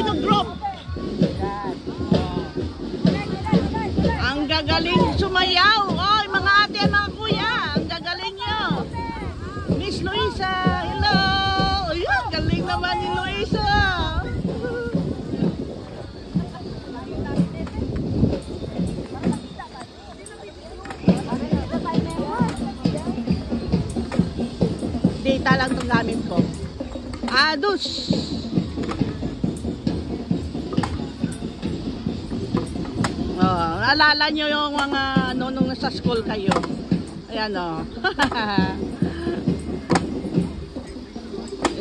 Filipino group. Ang gagaling sumayaw. Oy, mga ate at mga kuya, ang gagaling nyo. Miss Luisa, hello. Ayun, galing naman ni Luisa. Data lang itong gamit ko. Adus. Oh, alala nyo yung mga ano nung nasa school kayo. Ayan o.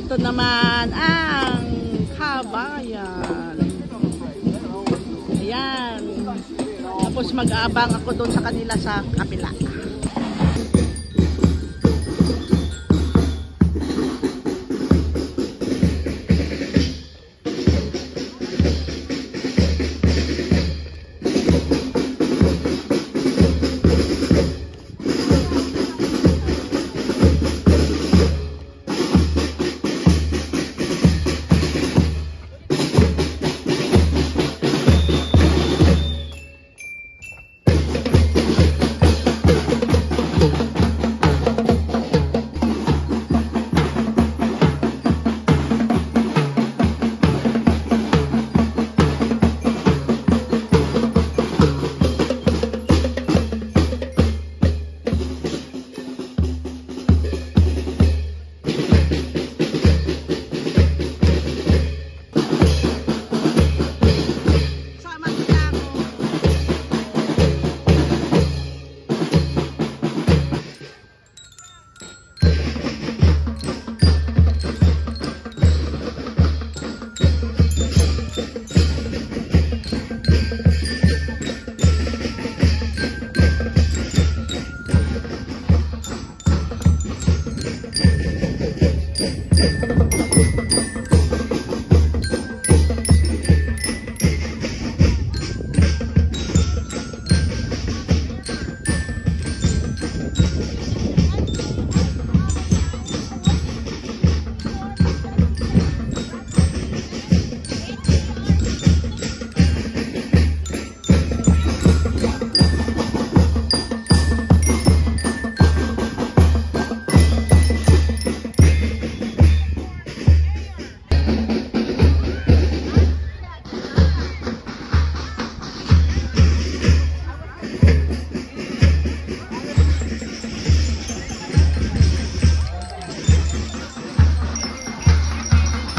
Ito naman ang kabayan. Ayan. Tapos mag-aabang ako doon sa kanila sa kapila.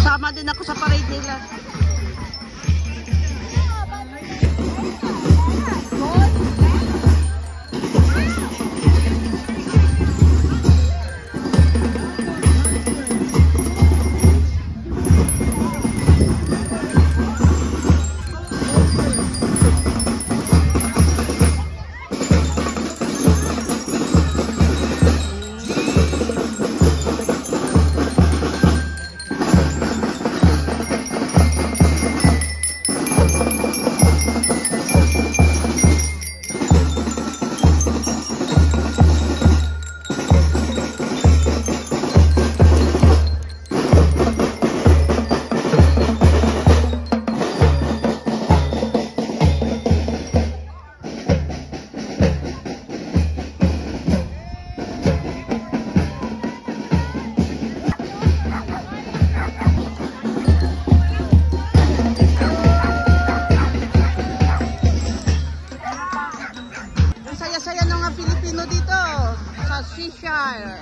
Sama din ako sa parade nila. Saya-saya ng mga Filipino dito sa Seashire.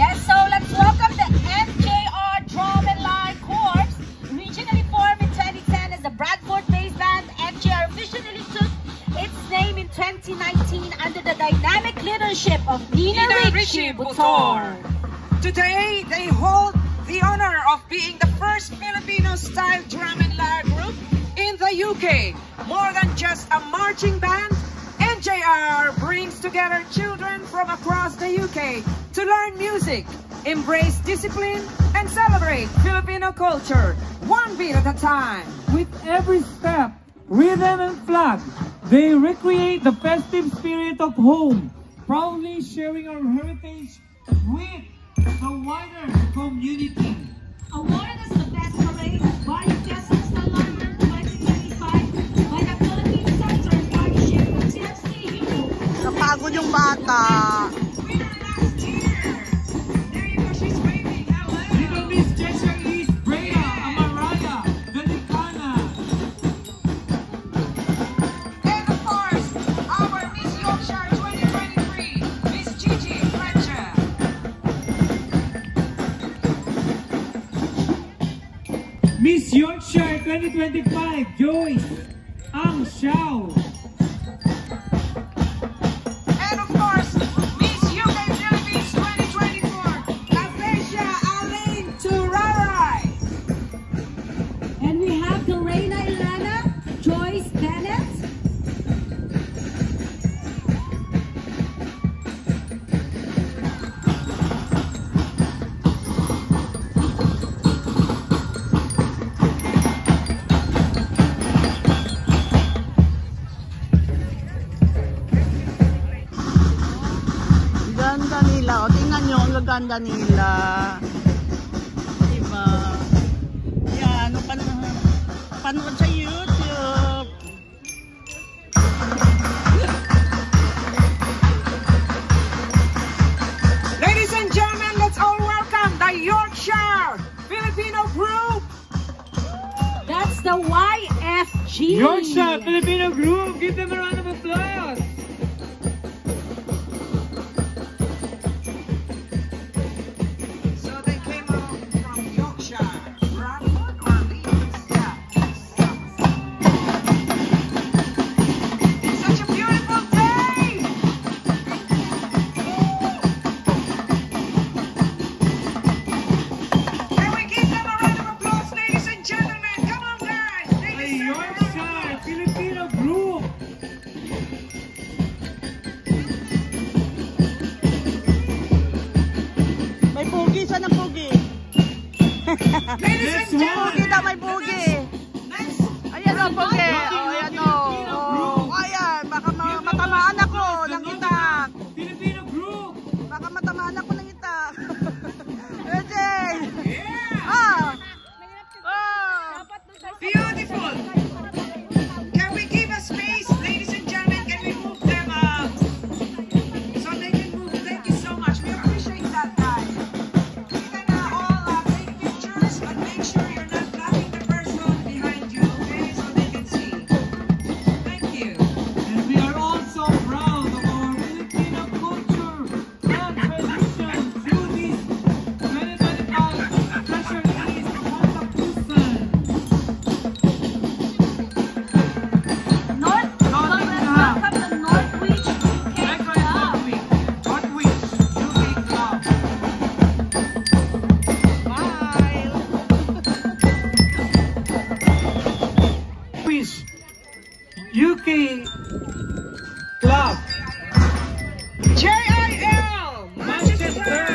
Yes, Richie Butor. Today, they hold the honor of being the first Filipino-style drum and lyre group in the UK. More than just a marching band, NJR brings together children from across the UK to learn music, embrace discipline, and celebrate Filipino culture, one beat at a time. With every step, rhythm, and flag, they recreate the festive spirit of home, proudly sharing our heritage with the wider community. Awarded as the best parade by Fiesta London 2025 by the Philippine Center in partnership with TFC. Napagod yung bata. Little Miss Cheshire East, Brea, Amaraya, Velicana. And of course, our Miss Yorkshire 2023, Miss Gigi Fletcher. Miss Yorkshire 2025, Joyce Ang Xiao. And of course, Miss UK Philippines 2024, Acacia Alain Turaray. And we have Lorena Ilana, Joyce Bennett, Ganda nila. O, tingnan nyo ang ganda nila. Diba? Yan. Panood sa YouTube. Ladies and gentlemen, let's all welcome the Yorkshire Filipino group. that's the YFG. Yorkshire Filipino Group, give them a round of applause. So they came out from Yorkshire, Bradford, or Leeds. Yeah. It's such a beautiful day. Can we give them a round of applause, ladies and gentlemen? Come on, guys. They The deserve a round of Yorkshire Filipino Group. May pugi. Saan ang pugi? Ladies and Next one. gentlemen, Pugi daw, may pugi. next. Ayan o, pugi. O, ayan o. O, ayan. Baka matamaan ako ng itak. Filipino Group. Baka matamaan ako ng itak. Pwede. Yeah. Ah. Oh. Beautiful. Can we give a space, ladies and gentlemen? Can we move them up so they can move? Thank you so much. We appreciate that, guys. You can all take pictures, but make sure you're not blocking the person behind you, okay? So they can see. Thank you. And we are also proud of our Filipino culture and tradition through this 2025 Treasure East Contapusan. North, welcome the Northwich UK Club. Northwich UK Club. Bye. Northwich UK Club. JIL Manchester.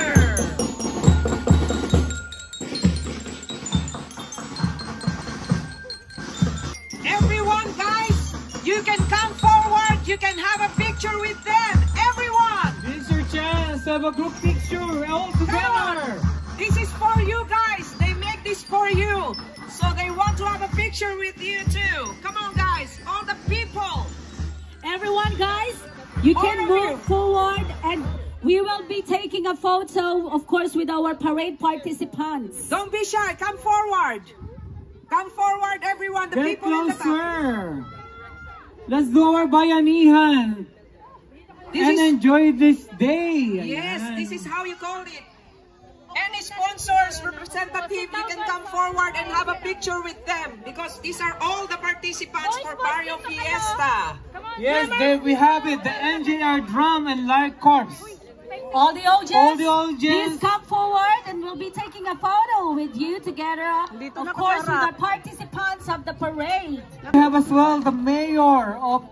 Everyone, guys, you can come forward. You can have a picture with them. Everyone. This is your chance to have a group picture all together. This is for you guys. They make this for you. So they want to have a picture with you too. Come on, guys. All the people. Everyone, guys, you can All of you. move forward and we will be taking a photo, of course, with our parade participants. Don't be shy. Come forward. Come forward, everyone. The Get people in the back. closer. Let's do our bayanihan This and is, enjoy this day. yes, Ayan. this is how you call it. Any sponsors, representative, you can come forward and have a picture with them because these are all the participants for Barrio Fiesta. Yes, there we have it, the NJR Drum and Lyre Corps. All the OJs, All the OJs. please come forward and we'll be taking a photo with you together, Dito of na course, with kasarap. our participants of the parade. We have as well the mayor of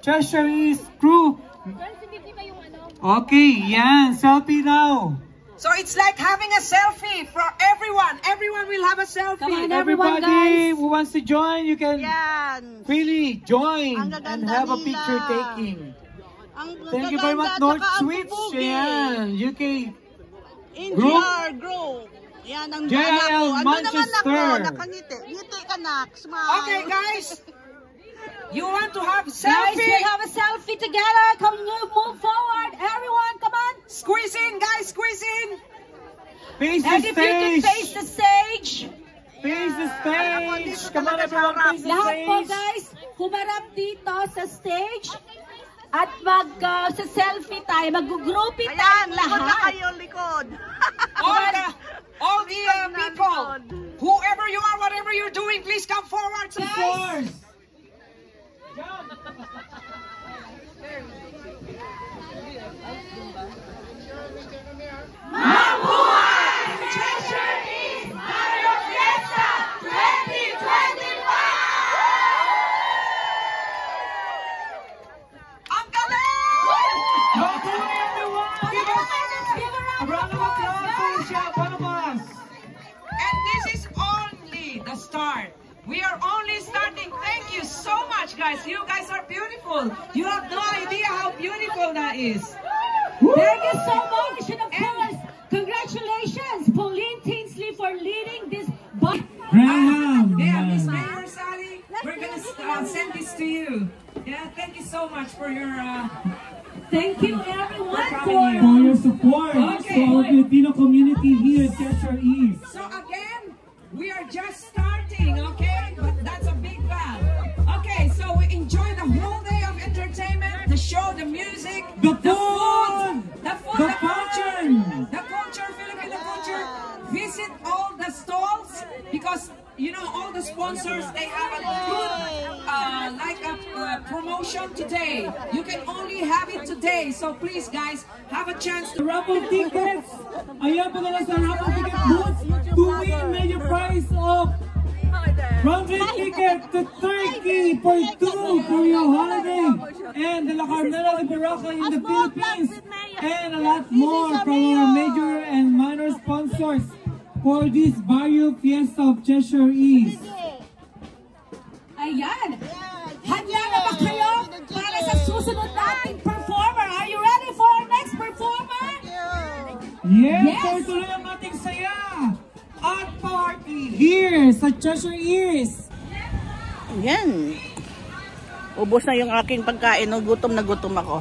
Cheshire East crew. Okay, yan. Selfie now. So it's like having a selfie for everyone. Everyone will have a selfie. Come on, everyone, Everybody guys. who wants to join, you can Yan. freely join Ang and gaganda have a nila. picture taking. Ang Thank you very much, gaganda, North tsaka ang Switch. pupugi. Yan, UK. NGR Group. Yan ang JIL anak ko. Ano naman Manchester. ako? Nakangiti. Ngiti ka na. Smile. Okay, guys. You want to have Guys, selfie? we'll have a selfie together. Come move forward. Everyone, come on. Squeeze in, guys. Squeeze in. Face the And if you can stage. face the stage, Face the stage. Come on, everyone, face the lahat po stage. guys, humarap dito sa stage at sa selfie tayo, mag-groupie Ayan, tayong likod na lahat. kayo, likod. All the people, whoever you are, whatever you're doing, please come forward, Of guys. course. Ang galing! Go to everyone. Give us a round of applause for each one of us. And this is only the start. We are only starting. Thank you so much, guys. You guys are beautiful. You have no idea how beautiful that is. Thank you so much, and of course, congratulations, Pauline Tinsley, for leading this. Graham. Yeah, Miss Mayor Sally, we're gonna send this to you. Yeah, thank you so much for your. Thank you, everyone, For your support Okay. to our Filipino community here at Cheshire East. So again, we are just starting, okay? But that's a big bang. Okay, so we enjoy the whole day of entertainment, the show, the music, The food, the food, the the fashion. the culture, Filipino culture. Visit all the stalls because you know all the sponsors, they have a good promotion today. You can only have it today, so please guys, have a chance to Raffle tickets. Ayan po na sa raffle ticket booth to win major prize of round-trip ticket to Turkey for 2 for your holiday and the La Carmela de Baraka in the Philippines and a lot more from our major and minor sponsors for this Barrio Fiesta of Cheshire East. Ayan. Handa na ba kayo para sa susunod nating performer? Are you ready for our next performer? Yes, Yes. tuloy ang ating saya at party here sa Cheshire East. Yan. Ubos na yung aking pagkain. No? Gutom na gutom ako.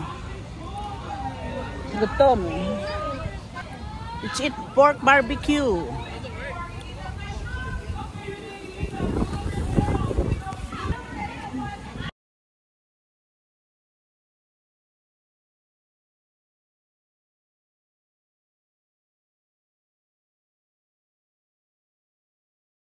Gutom. Let's eat pork barbecue.